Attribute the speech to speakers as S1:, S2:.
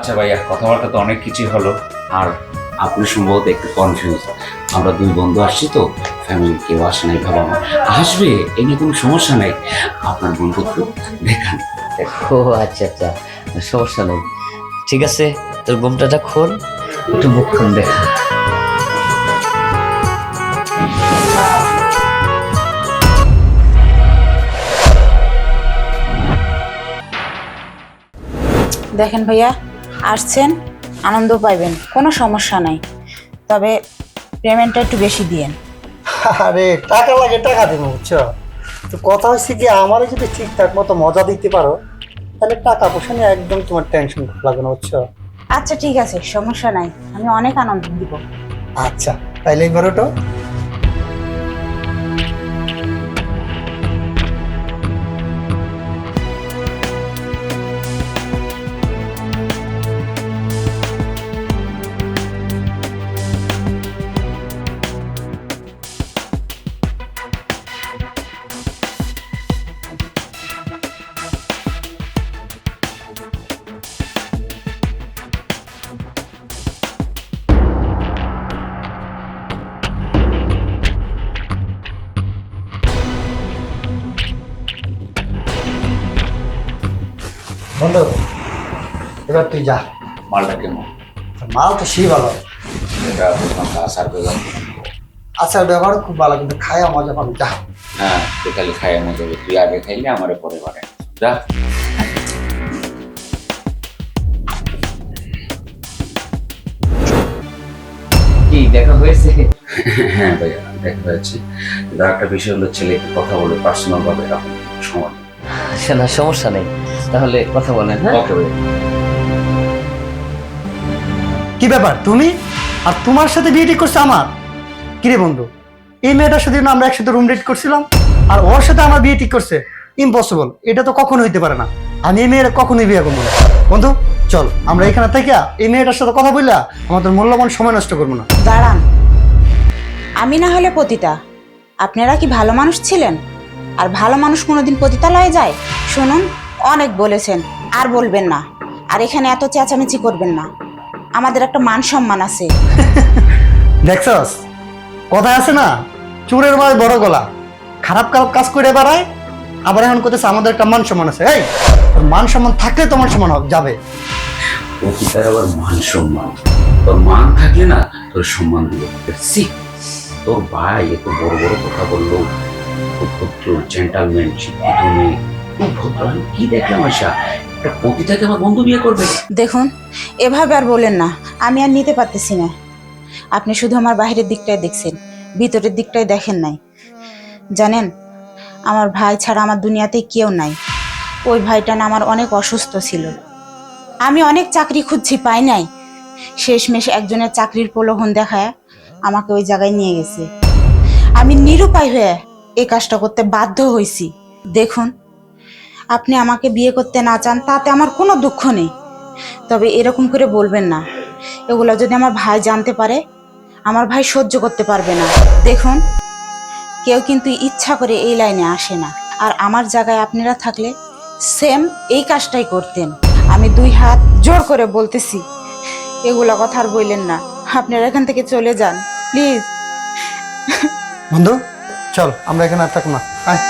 S1: আচ্ছা ভাইয়া, কথাবার্তা তো অনেক কিছু হলো। আর আপনি সম্ভবত একটু কনফিউজ। আমরা দুই বন্ধু আসছি তো, ফ্যামিলি কেউ আসে নাই, বাবা মা আসবে, এ নিয়ে কোনো সমস্যা নাই। আপনার বন্ধুত্ব দেখান।
S2: ও আচ্ছা আচ্ছা, সমস্যা নেই। ঠিক আছে, তোর ঘুমটাটা খোল, একটু মুখখান দেখা।
S3: দেখেন ভাইয়া, আসছেন, আনন্দ পাইবেন, কোনো সমস্যা নাই, তবে পেমেন্টটা একটু বেশি দিয়েন।
S4: আরে টাকা লাগে, টাকা দেবো, বুঝছো? তো কথা হচ্ছে কি, আমারও যদি ঠিকঠাক মতো মজা দিতে পারো তাহলে টাকা পয়সা নিয়ে একদম তোমার টেনশন লাগবে না, বুঝছো?
S3: আচ্ছা ঠিক আছে, সমস্যা নাই, আমি অনেক আনন্দ দিব।
S4: আচ্ছা তাইলে এবার ওটো। বন্ধু, এবার তুই যা।
S1: মালটা কেমন?
S4: মাল তো সেই ভালো,
S1: এটা বললাম তো, আসার বেলা।
S4: আচার ব্যবহার খুব ভালো, কিন্তু খায়া মজা পাবি, যা।
S1: হ্যাঁ, তুই খালি খাইয়া মজা হবে, তুই আগে খাইলে আমারে পরে বাড়ে। যা।
S2: কি দেখা হয়েছে?
S1: হ্যাঁ ভাইয়া, দেখা হয়েছে। কিন্তু একটা বিষয় হলো, ছেলে একটু কথা বলে পার্সোনাল ভাবে, এখন সময়।
S2: আচ্ছা না, সমস্যা নেই, তাহলে কথা বলেন। হ্যাঁ,
S1: ওকে ভাইয়া।
S4: কি ব্যাপার তুমি আর তোমার সাথে বিয়ে ঠিক করছে আমার? কিরে বন্ধু, এই মেয়েটার সাথে না আমরা একসাথে রুম ডেট করছিলাম, আর ওর সাথে আমার বিয়ে ঠিক করছে? ইম্পসিবল, এটা তো কখনো হইতে পারে না। আমি এই মেয়ের কখনোই বিয়ে করবো না। বন্ধু চল, আমরা এখানে থেকে এই মেয়েটার সাথে কথা বললা আমাদের মূল্যবান সময় নষ্ট করবো না।
S3: দাঁড়ান, আমি না হলে পতিতা, আপনারা কি ভালো মানুষ ছিলেন? আর ভালো মানুষ কোনোদিন পতিতালয়ে যায়? শুনুন, অনেক বলেছেন, আর বলবেন না। আর এখানে এত চেঁচামেচি করবেন না, আমাদের একটা মান সম্মান আছে।
S4: দেখছস, কথা আছে না, চোরের মায় বড় গলা। খারাপ খারাপ কাজ করে বেড়ায়, আবার এখন করতেছে আমাদের একটা মান সম্মান আছে। এই তোর মান সম্মান থাকলে তোমার সম্মান যাবে।
S1: প্রতিটার আবার মান সম্মান, তোর মান থাকলে না তোর সম্মান দিল। সি, তোর ভাই এত বড় বড় কথা বললো, খুব ভদ্র জেন্টালম্যান, শিক্ষিত মেয়ে, খুব ভদ্র। আমি কি দেখলাম আশা, একটা পতিতাকে আমার বন্ধু বিয়ে করবে?
S3: দেখুন, এভাবে আর বলেন না, আমি আর নিতে পারতেছি না। আপনি শুধু আমার বাইরের দিকটাই দেখছেন, ভিতরের দিকটাই দেখেন নাই। জানেন, আমার ভাই ছাড়া আমার দুনিয়াতে কেউ নাই। ওই ভাইটা না আমার অনেক অসুস্থ ছিল, আমি অনেক চাকরি খুঁজছি, পাই নাই। শেষমেশ একজনের চাকরির প্রলোভন দেখায় আমাকে ওই জায়গায় নিয়ে গেছে। আমি নিরুপায় হয়ে এই কাজটা করতে বাধ্য হয়েছি। দেখুন, আপনি আমাকে বিয়ে করতে না চান তাতে আমার কোনো দুঃখ নেই, তবে এরকম করে বলবেন না। এগুলো যদি আমার ভাই জানতে পারে, আমার ভাই সহ্য করতে পারবে না। দেখুন, কেউ কিন্তু ইচ্ছা করে এই লাইনে আসে না, আর আমার জায়গায় আপনারা থাকলে সেম এই কাজটাই করতেন। আমি দুই হাত জোর করে বলতেছি, এগুলা কথা আর বললেন না, আপনারা এখান থেকে চলে যান প্লিজ।
S4: বন্ধু চল, আমরা এখানে আর থাকবো না, আয়।